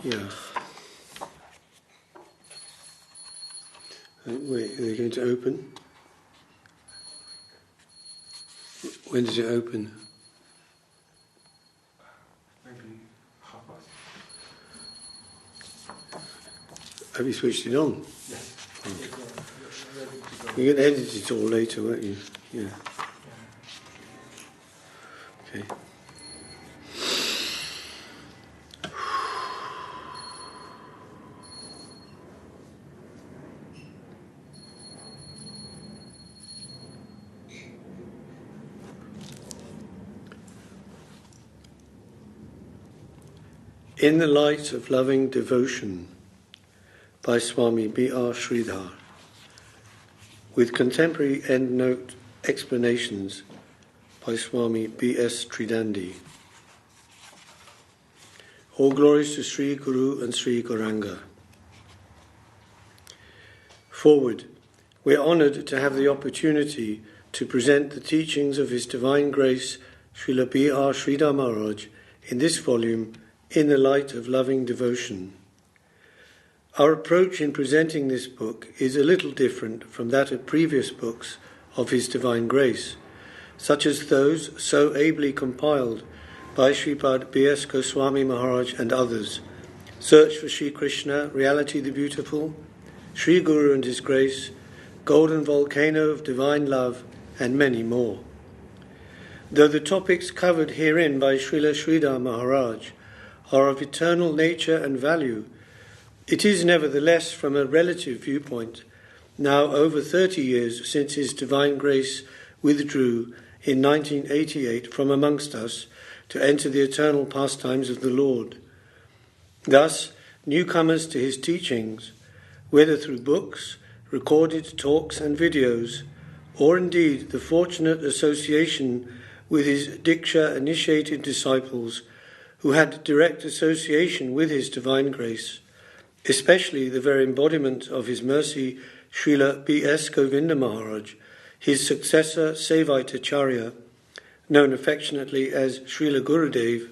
Yeah. Wait, are they going to open? When does it open? Maybe 1:30. Have you switched it on? Yes. Oh. You're ready to go. You're going to edit it all later, won't you? Yeah. Okay. In the Light of Loving Devotion by Swāmī B.R. Śrīdhar, with contemporary endnote explanations by Swāmī B.S. Tridaṇḍī. All glories to Sri Guru and Sri Gauranga. Forward, we are honoured to have the opportunity to present the teachings of His Divine Grace Srila B.R. Śrīdhar Mahārāj in this volume, In the Light of Loving Devotion. Our approach in presenting this book is a little different from that of previous books of His Divine Grace, such as those so ably compiled by Śrīpād Dev-Goswāmī Mahārāj and others, Search for Sri Krishna, Reality the Beautiful, Sri Guru and His Grace, Golden Volcano of Divine Love, and many more. Though the topics covered herein by Srila Śrīdhar Mahārāj are of eternal nature and value, it is nevertheless from a relative viewpoint, now over 30 years since His Divine Grace withdrew in 1988 from amongst us to enter the eternal pastimes of the Lord. Thus, newcomers to His teachings, whether through books, recorded talks and videos, or indeed the fortunate association with His Diksha-initiated disciples who had direct association with His Divine Grace, especially the very embodiment of His mercy, Srila B.S. Govinda Mahārāj, His successor Sevite Acharya, known affectionately as Srila Gurudev.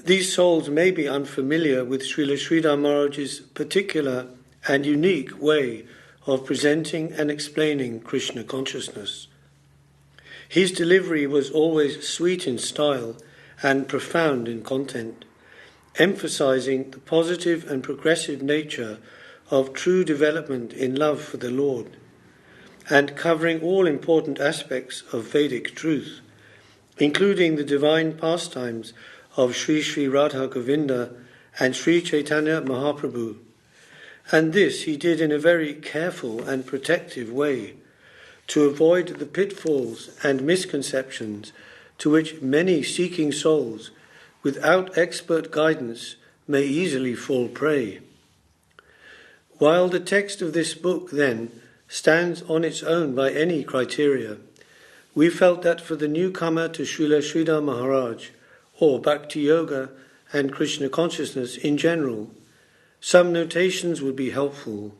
These souls may be unfamiliar with Srila Śrīdhar Mahārāj's particular and unique way of presenting and explaining Krishna consciousness. His delivery was always sweet in style and profound in content, emphasizing the positive and progressive nature of true development in love for the Lord, and covering all important aspects of Vedic truth, including the divine pastimes of Sri Sri Radha Govinda and Sri Chaitanya Mahaprabhu. And this he did in a very careful and protective way, to avoid the pitfalls and misconceptions to which many seeking souls, without expert guidance, may easily fall prey. While the text of this book, then, stands on its own by any criteria, we felt that for the newcomer to Srila Śrīdhar Mahārāj, or Bhakti Yoga and Krishna consciousness in general, some notations would be helpful.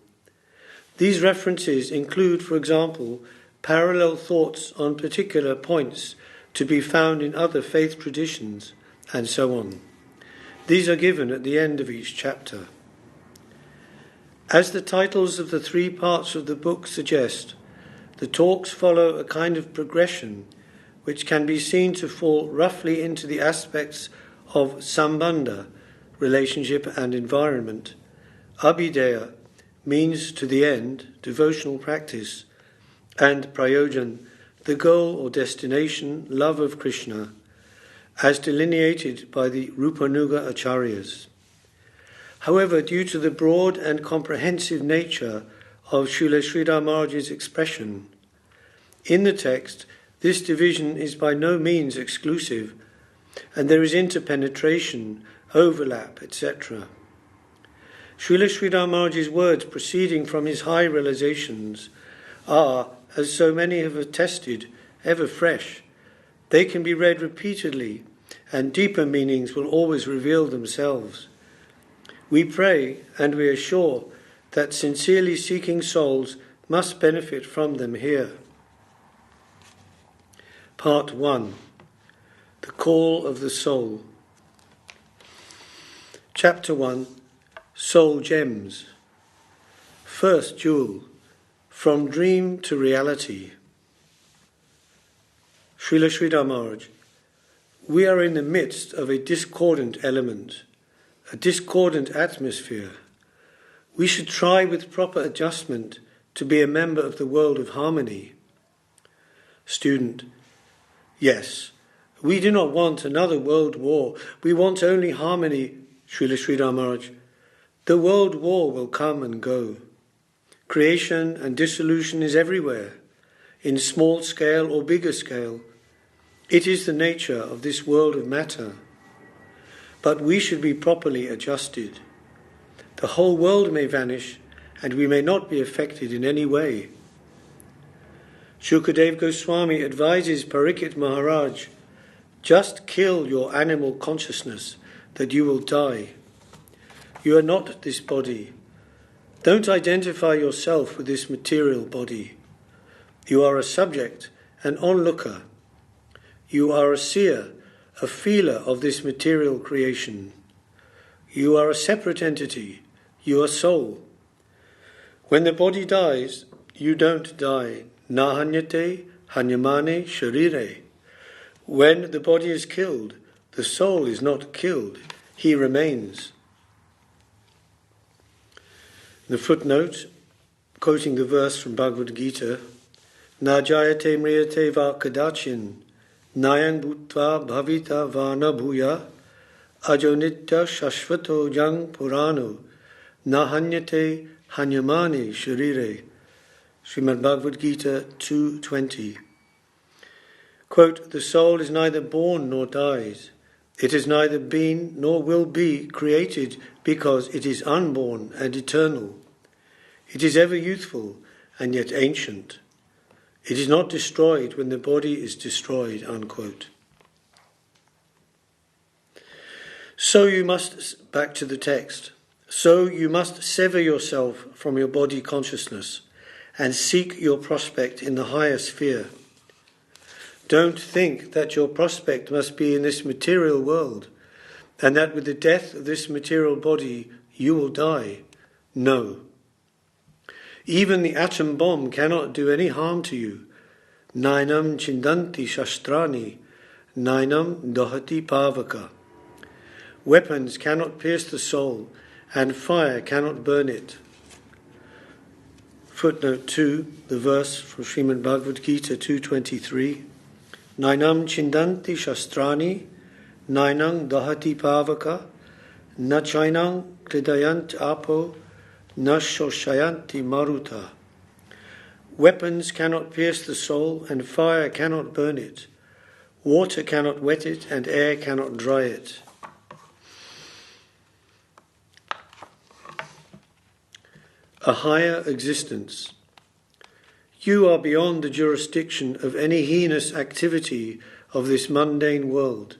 These references include, for example, parallel thoughts on particular points to be found in other faith traditions, and so on. These are given at the end of each chapter. As the titles of the 3 parts of the book suggest, the talks follow a kind of progression which can be seen to fall roughly into the aspects of sambandha, relationship and environment, abhideya, means to the end, devotional practice, and prayojan, the goal or destination, love of Krishna, as delineated by the Rupanuga Acharyas. However, due to the broad and comprehensive nature of Srila Śrīdhar Mahārāj's expression, in the text this division is by no means exclusive, and there is interpenetration, overlap, etc. Srila Śrīdhar Mahārāj's words proceeding from his high realizations are, as so many have attested, ever fresh. They can be read repeatedly, and deeper meanings will always reveal themselves. We pray and we are sure that sincerely seeking souls must benefit from them here. Part 1. The Call of the Soul. Chapter 1, Soul Gems. First jewel, From Dream to Reality. Srila Śrīdhar Mahārāj, we are in the midst of a discordant element, a discordant atmosphere. We should try with proper adjustment to be a member of the world of harmony. Student, yes, we do not want another world war. We want only harmony, Srila Śrīdhar Mahārāj. The world war will come and go. Creation and dissolution is everywhere, in small scale or bigger scale. It is the nature of this world of matter. But we should be properly adjusted. The whole world may vanish, and we may not be affected in any way. Dev-Goswāmī advises Parikshit Mahārāj, just kill your animal consciousness, that you will die. You are not this body. Don't identify yourself with this material body. You are a subject, an onlooker. You are a seer, a feeler of this material creation. You are a separate entity. You are soul. When the body dies, you don't die. Na hanyate hanyamane sharire. When the body is killed, the soul is not killed. He remains. The footnote, quoting the verse from Bhagavad Gita, Na jayate mriyate va kadachin, nayang bhutva bhavita va na bhuya, ajo nitya shashvato jang purano, na hanyate hanyamani sharire. Srimad Bhagavad Gita 2:20. Quote, the soul is neither born nor dies. It has neither been nor will be created because it is unborn and eternal. It is ever youthful and yet ancient. It is not destroyed when the body is destroyed, unquote. So you must, back to the text, so you must sever yourself from your body consciousness and seek your prospect in the higher sphere. Don't think that your prospect must be in this material world and that with the death of this material body you will die. No. Even the atom bomb cannot do any harm to you. Nainam chindanti shastrani, nainam dohati pavaka. Weapons cannot pierce the soul, and fire cannot burn it. Footnote 2, the verse from Srimad Bhagavad Gita 2:23. Nainam chindanti shastrani, nainam dohati pavaka, na chainam kridayant apo, na shoshayanti maruta. Weapons cannot pierce the soul, and fire cannot burn it. Water cannot wet it, and air cannot dry it. A higher existence. You are beyond the jurisdiction of any heinous activity of this mundane world.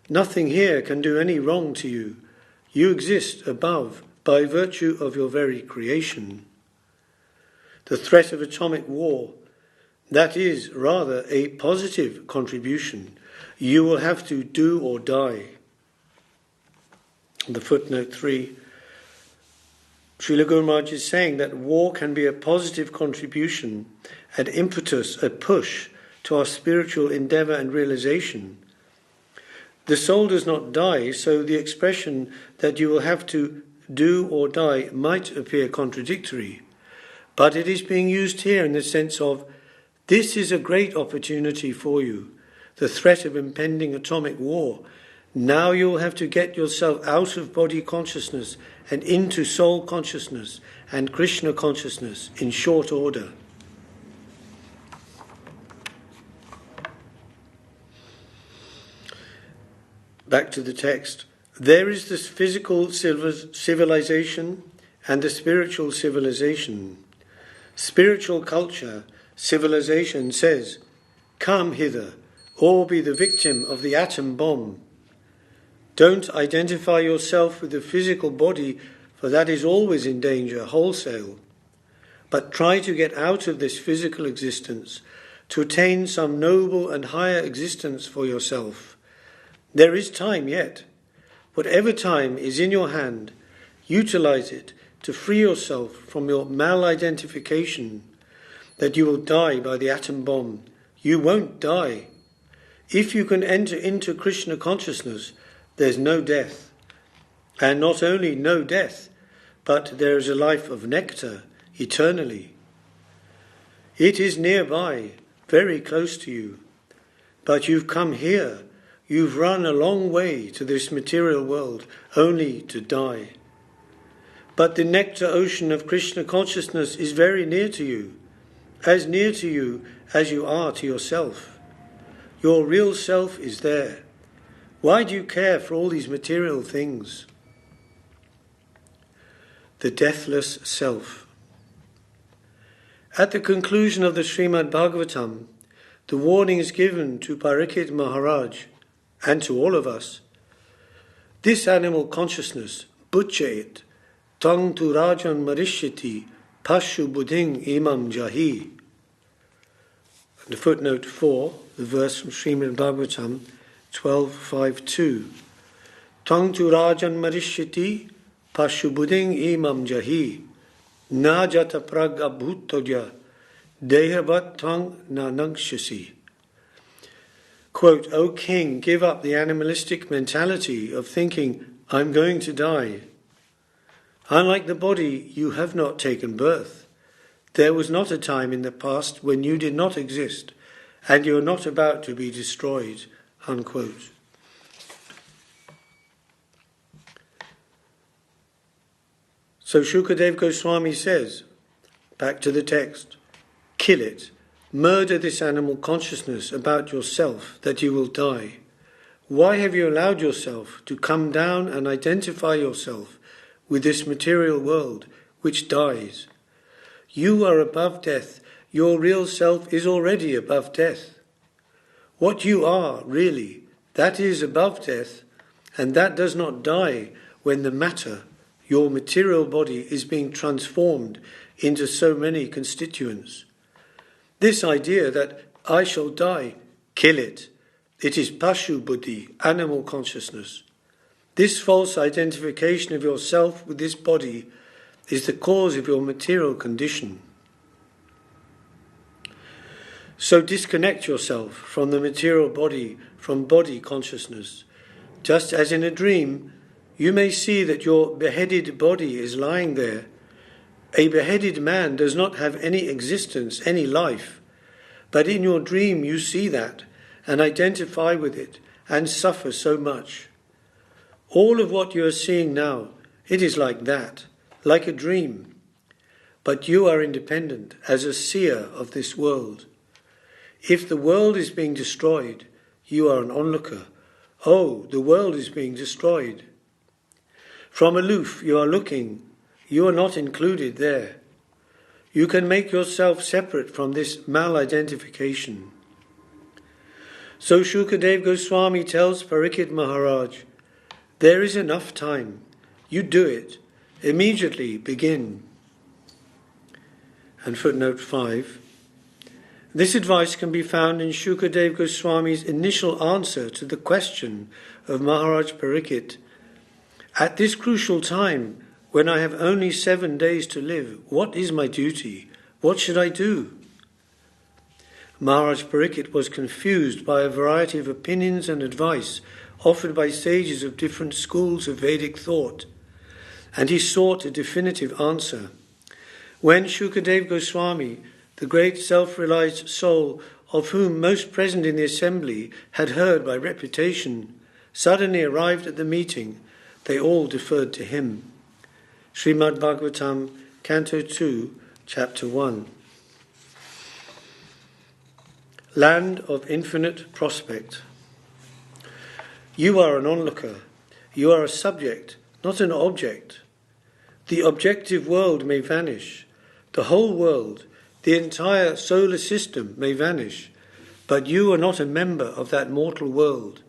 Nothing here can do any wrong to you. You exist above by virtue of your very creation. The threat of atomic war, that is rather a positive contribution. You will have to do or die. The footnote 3, Srila Guru Maharaj is saying that war can be a positive contribution, an impetus, a push to our spiritual endeavour and realization. The soul does not die, so the expression that you will have to do or die might appear contradictory, but it is being used here in the sense of, this is a great opportunity for you, the threat of impending atomic war. Now you'll have to get yourself out of body consciousness and into soul consciousness and Krishna consciousness in short order. Back to the text. There is this physical civilization and the spiritual civilization. Spiritual culture, civilization says, come hither, or be the victim of the atom bomb. Don't identify yourself with the physical body, for that is always in danger, wholesale. But try to get out of this physical existence, to attain some noble and higher existence for yourself. There is time yet. Whatever time is in your hand, utilize it to free yourself from your mal-identification that you will die by the atom bomb. You won't die. If you can enter into Krishna consciousness, there's no death. And not only no death, but there is a life of nectar eternally. It is nearby, very close to you. But you've come here, you've run a long way to this material world, only to die. But the nectar ocean of Krishna consciousness is very near to you as you are to yourself. Your real self is there. Why do you care for all these material things? The deathless self. At the conclusion of the Śrīmād Bhagavatam, the warning is given to Parikshit Mahārāj and to all of us. This animal consciousness, bucchayet, taṇ tu rajan marishyati, pashu buddhiṃ imam jahi. And the footnote 4, the verse from Śrīmād Bhagavatam 12.5.2. Taṇ tu rajan marishyati, pashu buddhiṃ imam jahi. Na jata prag abhutoja, dehavat taṇ na nankshasi. Quote, O king, give up the animalistic mentality of thinking, I'm going to die. Unlike the body, you have not taken birth. There was not a time in the past when you did not exist, and you are not about to be destroyed. Unquote. So Shukadeva Goswami says, back to the text, kill it, murder this animal consciousness about yourself that you will die. Why have you allowed yourself to come down and identify yourself with this material world which dies? You are above death. Your real self is already above death. What you are, really, that is above death, and that does not die when the matter, your material body, is being transformed into so many constituents. This idea that I shall die, kill it. It is pashu buddhi, animal consciousness. This false identification of yourself with this body is the cause of your material condition. So disconnect yourself from the material body, from body consciousness. Just as in a dream, you may see that your beheaded body is lying there. A beheaded man does not have any existence, any life. But in your dream you see that and identify with it and suffer so much. All of what you are seeing now, it is like that, like a dream. But you are independent as a seer of this world. If the world is being destroyed, you are an onlooker. Oh, the world is being destroyed. From aloof you are looking. You are not included there. You can make yourself separate from this mal-identification. So Shukadeva Goswami tells Parikshit Mahārāj, there is enough time. You do it. Immediately begin. And footnote 5. This advice can be found in Shukadeva Goswami's initial answer to the question of Maharaj Parikshit. At this crucial time, when I have only 7 days to live, what is my duty? What should I do? Maharaj Parikshit was confused by a variety of opinions and advice offered by sages of different schools of Vedic thought, and he sought a definitive answer. When Shukadeva Goswami, the great self-realized soul of whom most present in the assembly had heard by reputation, suddenly arrived at the meeting, they all deferred to him. Śrīmād Bhagavatam, Canto 2, Chapter 1. Land of infinite prospect. You are an onlooker. You are a subject, not an object. The objective world may vanish. The whole world, the entire solar system may vanish. But you are not a member of that mortal world.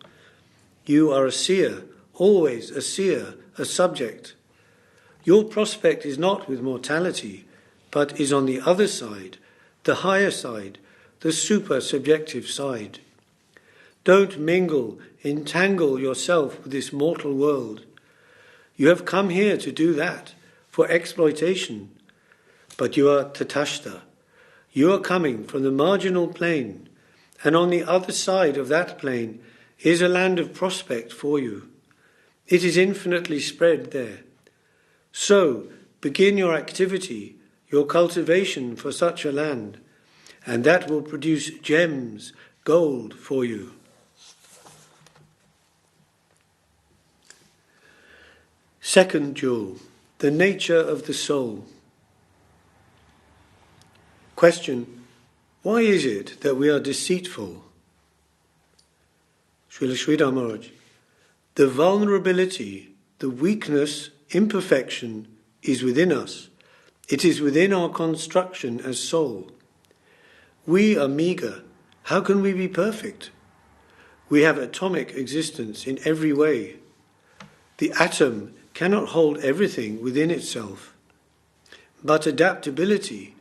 You are a seer, always a seer, a subject. Your prospect is not with mortality, but is on the other side, the higher side, the super-subjective side. Don't mingle, entangle yourself with this mortal world. You have come here to do that, for exploitation. But you are Tatashta. You are coming from the marginal plane, and on the other side of that plane is a land of prospect for you. It is infinitely spread there. So, begin your activity, your cultivation for such a land, and that will produce gems, gold for you. Second jewel, the nature of the soul. Question: why is it that we are deceitful? Śrīdhar Mahārāj: the vulnerability, the weakness, imperfection is within us. It is within our construction as soul. We are meagre. How can we be perfect? We have atomic existence in every way. The atom cannot hold everything within itself. But adaptability,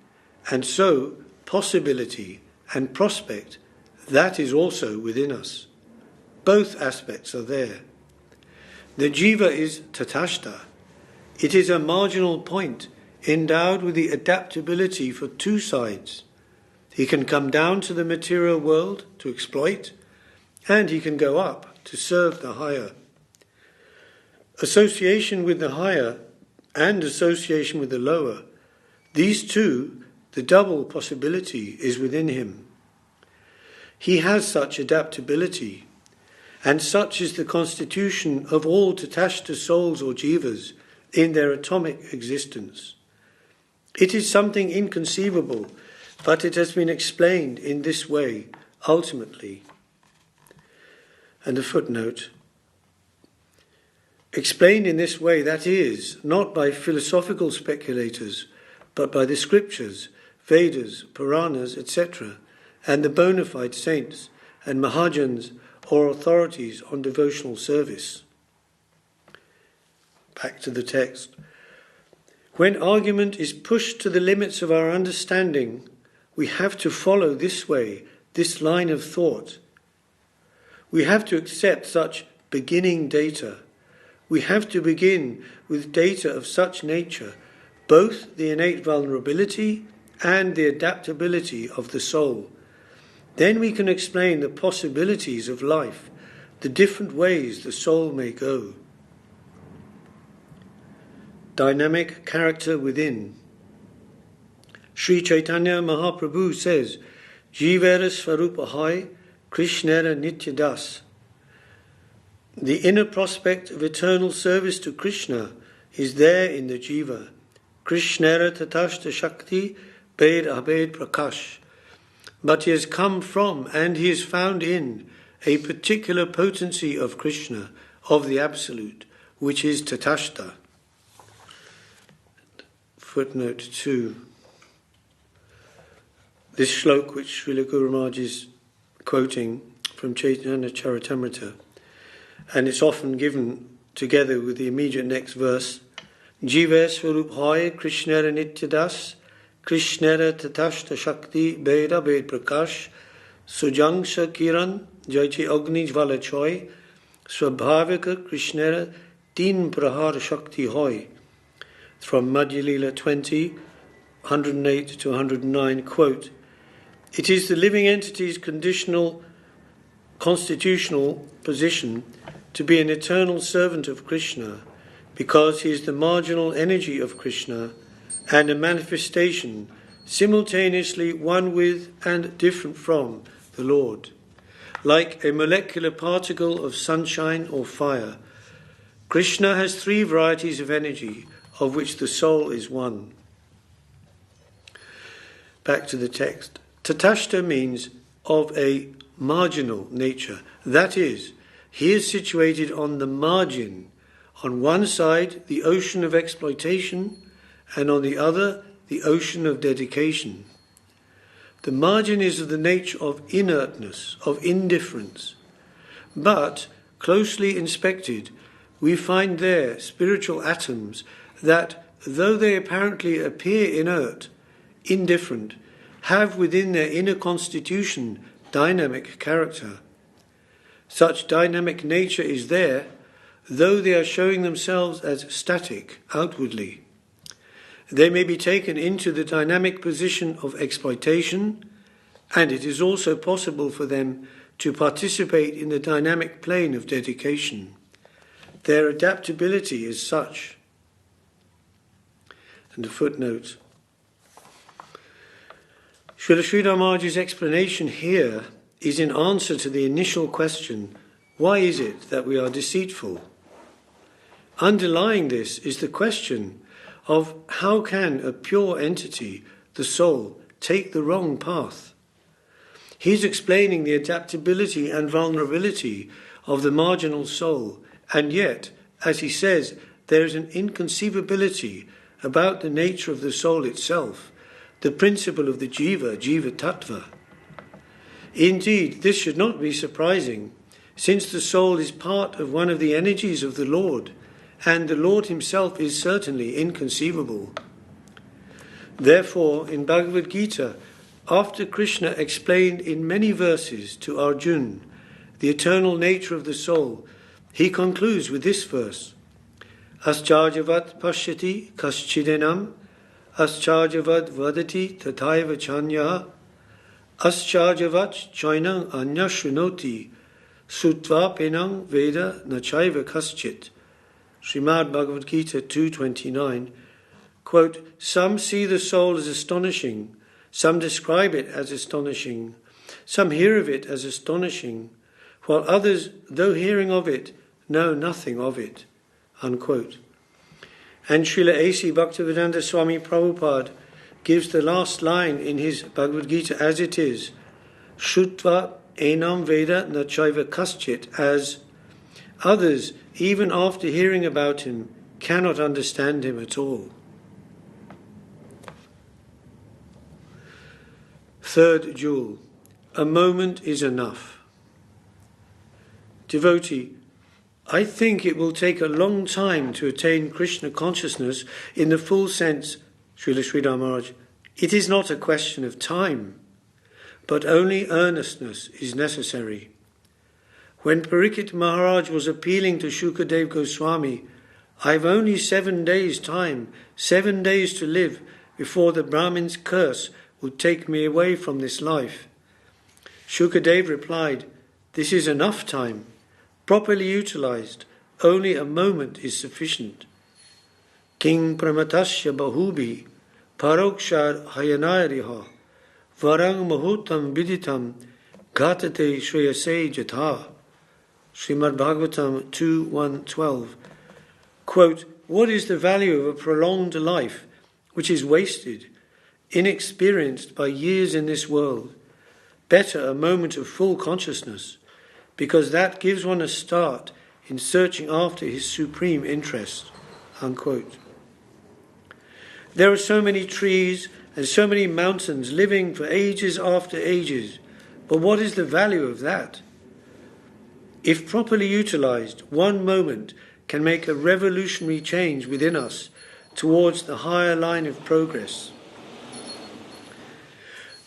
and so possibility and prospect, that is also within us. Both aspects are there. The jiva is tatashta. It is a marginal point endowed with the adaptability for two sides. He can come down to the material world to exploit, and he can go up to serve the higher. Association with the higher and association with the lower, these two, the double possibility is within him. He has such adaptability, and such is the constitution of all tatashta souls or jivas in their atomic existence. It is something inconceivable, but it has been explained in this way, ultimately. And a footnote. Explained in this way, that is, not by philosophical speculators, but by the scriptures, Vedas, Puranas, etc., and the bona fide saints and Mahajans or authorities on devotional service. Back to the text. When argument is pushed to the limits of our understanding, we have to follow this way, this line of thought. We have to accept such beginning data. We have to begin with data of such nature, both the innate vulnerability and the adaptability of the soul. Then we can explain the possibilities of life, the different ways the soul may go. Dynamic character within. Sri Chaitanya Mahaprabhu says, Jivera Swarūpa hai, Krishnera Nitya Das. The inner prospect of eternal service to Krishna is there in the jiva. Krishnera Tatashta Shakti Bhed Abhed Prakash. But he has come from and he is found in a particular potency of Krishna, of the Absolute, which is Tatashta. Footnote 2. This shlok which Srila Guru Maharaj is quoting from Chaitanya Charitamrita, and it's often given together with the immediate next verse, Jiva Swarūp hai Krishnera Nitya Das, Krishnera Tatashta Shakti Beda Bed Prakash, Sujangsha Kiran Jaichi Agni Jvala Choi, Swabhavika Krishnera Teen Prahar Shakti Hoy. From Madhya Lila 20, 108 to 109, quote, it is the living entity's constitutional position to be an eternal servant of Krishna, because he is the marginal energy of Krishna and a manifestation simultaneously one with and different from the Lord. Like a molecular particle of sunshine or fire, Krishna has three varieties of energy, of which the soul is one. Back to the text. Tatashta means of a marginal nature. That is, he is situated on the margin. On one side, the ocean of exploitation, and on the other, the ocean of dedication. The margin is of the nature of inertness, of indifference. But, closely inspected, we find there spiritual atoms that, though they apparently appear inert, indifferent, have within their inner constitution dynamic character. Such dynamic nature is there, though they are showing themselves as static outwardly. They may be taken into the dynamic position of exploitation, and it is also possible for them to participate in the dynamic plane of dedication. Their adaptability is such. And a footnote. Śrīdhar Mahārāj's explanation here is in answer to the initial question, why is it that we are deceitful? Underlying this is the question of how can a pure entity, the soul, take the wrong path? He's explaining the adaptability and vulnerability of the marginal soul, and yet, as he says, there is an inconceivability about the nature of the soul itself, the principle of the jiva tattva. Indeed, this should not be surprising, since the soul is part of one of the energies of the Lord, and the Lord himself is certainly inconceivable. Therefore, in Bhagavad Gita, after Krishna explained in many verses to Arjuna the eternal nature of the soul, he concludes with this verse, Ascharyavat pashyati kaschidenam, ascharyavat vadati tathaiva chanya, ascharyavat chainam anya shrunoti, sutva penam veda nachaiva kaschit. Śrīmād Bhagavad Gita 2.29, quote, some see the soul as astonishing, some describe it as astonishing, some hear of it as astonishing, while others, though hearing of it, know nothing of it. Unquote. And Srila A.C. Bhaktivedanta Swāmī Prabhupada gives the last line in his Bhagavad Gita as it is, Shrutva enam veda nachaiva kaschit, as others, even after hearing about him, cannot understand him at all. Third jewel, a moment is enough. Devotee, I think it will take a long time to attain Krishna consciousness in the full sense, Srila Śrīdhar Mahārāj. It is not a question of time, but only earnestness is necessary. When Parikshit Maharaj was appealing to Shuka Dev-Goswāmī, I've only 7 days' time, 7 days to live before the Brahmin's curse would take me away from this life. Shukadev replied, this is enough time. Properly utilized, only a moment is sufficient. King pramatasya bahubhi, parokshar hayanayariha, varang mahutam viditam, ghatate shreyase jatha. Srimad Bhagavatam 2.1.12. Quote, what is the value of a prolonged life which is wasted, inexperienced by years in this world? Better a moment of full consciousness, because that gives one a start in searching after his supreme interest. Unquote. There are so many trees and so many mountains living for ages after ages, but what is the value of that? If properly utilized, one moment can make a revolutionary change within us towards the higher line of progress.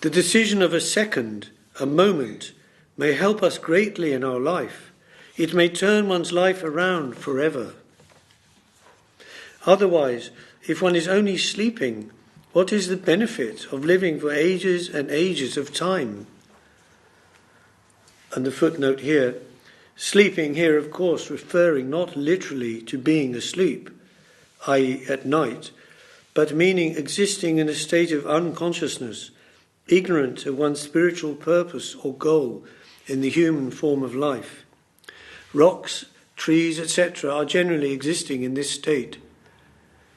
The decision of a second, a moment, may help us greatly in our life. It may turn one's life around forever. Otherwise, if one is only sleeping, what is the benefit of living for ages and ages of time? And the footnote here, sleeping here, of course, referring not literally to being asleep, i.e. at night, but meaning existing in a state of unconsciousness, ignorant of one's spiritual purpose or goal in the human form of life. Rocks, trees, etc. are generally existing in this state.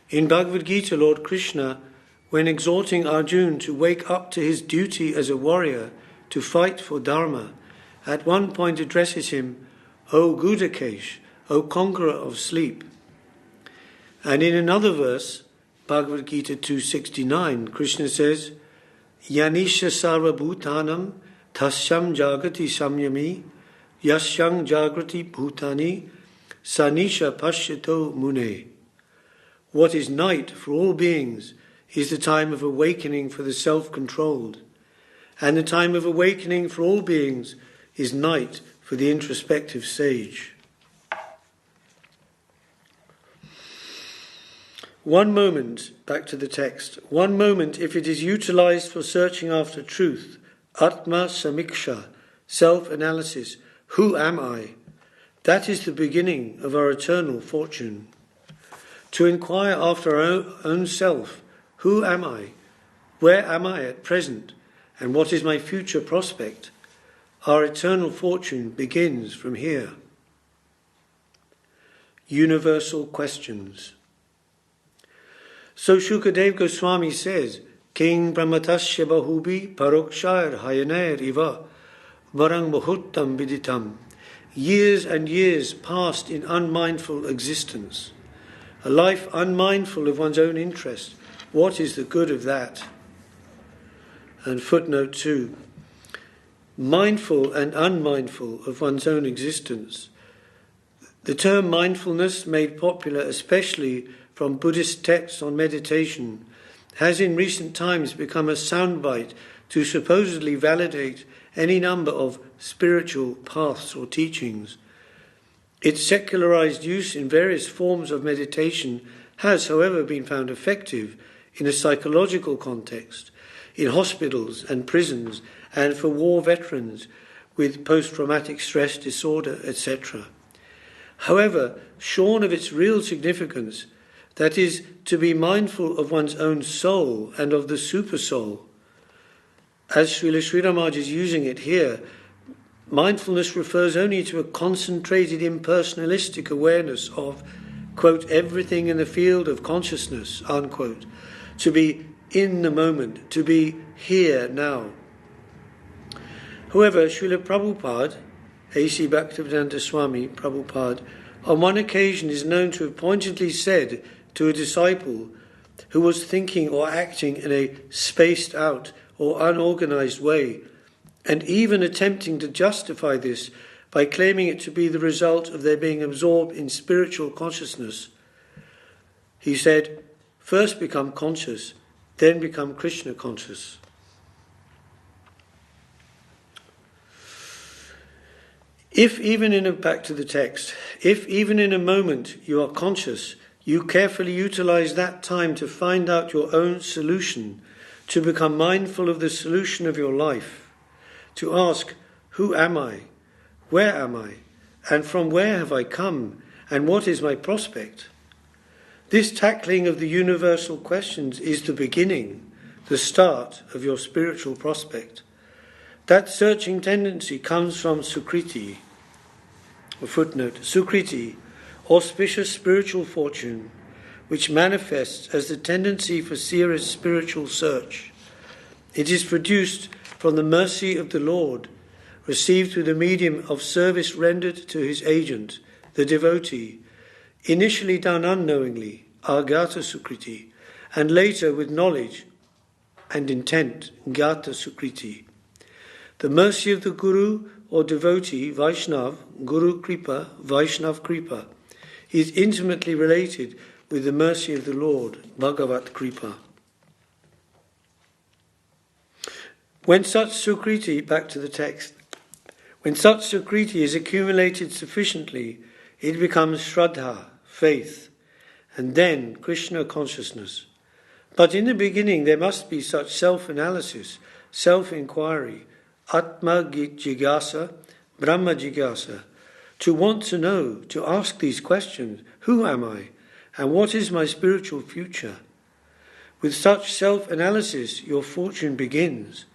In Bhagavad Gita, Lord Krishna, when exhorting Arjuna to wake up to his duty as a warrior, to fight for Dharma, at one point addresses him, O Gudakesh, O conqueror of sleep. And in another verse, Bhagavad Gita 2.69, Krishna says, Yanisha sarva bhutanam tasyam jagati samyami yasyang jagrati bhutani sanisha pashyato mune. What is night for all beings is the time of awakening for the self-controlled, and the time of awakening for all beings is night for the introspective sage. One moment, back to the text, one moment if it is utilized for searching after truth, Atma Samiksha, self-analysis, who am I? That is the beginning of our eternal fortune. To inquire after our own self, who am I? Where am I at present? And what is my future prospect? Our eternal fortune begins from here. Universal questions. So Shukadev Goswami says, King Brahmatasya Bahubi Parokshar Hayanair Iva Varang Bahuttam Viditam. Years and years passed in unmindful existence. A life unmindful of one's own interest. What is the good of that? And footnote 2. Mindful and unmindful of one's own existence. The term mindfulness, made popular especially from Buddhist texts on meditation, has in recent times become a soundbite to supposedly validate any number of spiritual paths or teachings. Its secularized use in various forms of meditation has, however, been found effective in a psychological context, in hospitals and prisons, and for war veterans with post-traumatic stress disorder, etc. However, shorn of its real significance, that is, to be mindful of one's own soul and of the supersoul, as Srila Śrīdhar Mahārāj is using it here, mindfulness refers only to a concentrated impersonalistic awareness of, quote, everything in the field of consciousness, unquote, to be in the moment, to be here now. However, Srila Prabhupada, A.C. Bhaktivedanta Swāmī Prabhupada, on one occasion is known to have pointedly said to a disciple who was thinking or acting in a spaced out or unorganized way, and even attempting to justify this by claiming it to be the result of their being absorbed in spiritual consciousness. He said, first become conscious, then become Krishna conscious. Back to the text, if even in a moment you are conscious, you carefully utilize that time to find out your own solution, to become mindful of the solution of your life, to ask, who am I? Where am I? And from where have I come? And what is my prospect? This tackling of the universal questions is the beginning, the start of your spiritual prospect. That searching tendency comes from Sukriti, a footnote, Sukriti, auspicious spiritual fortune, which manifests as the tendency for serious spiritual search. It is produced from the mercy of the Lord, received through the medium of service rendered to his agent, the devotee, initially done unknowingly, agata sukriti, and later with knowledge and intent, gata sukriti. The mercy of the Guru or devotee, Vaishnav, Guru Kripa, Vaishnav Kripa, is intimately related with the mercy of the Lord, Bhagavat Kripa. When such sukriti, back to the text, when such sukriti is accumulated sufficiently, it becomes Shraddha, faith, and then Krishna consciousness. But in the beginning there must be such self-analysis, self-inquiry, Atma Jigasa, Brahma Jigasa, to want to know, to ask these questions, who am I, and what is my spiritual future? With such self-analysis your fortune begins.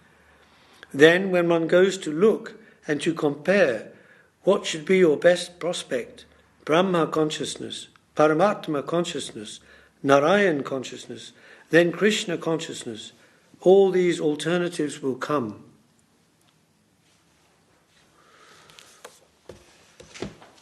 Then when one goes to look and to compare, what should be your best prospect? Brahma consciousness, Paramatma consciousness, Narayan consciousness, then Krishna consciousness. All these alternatives will come.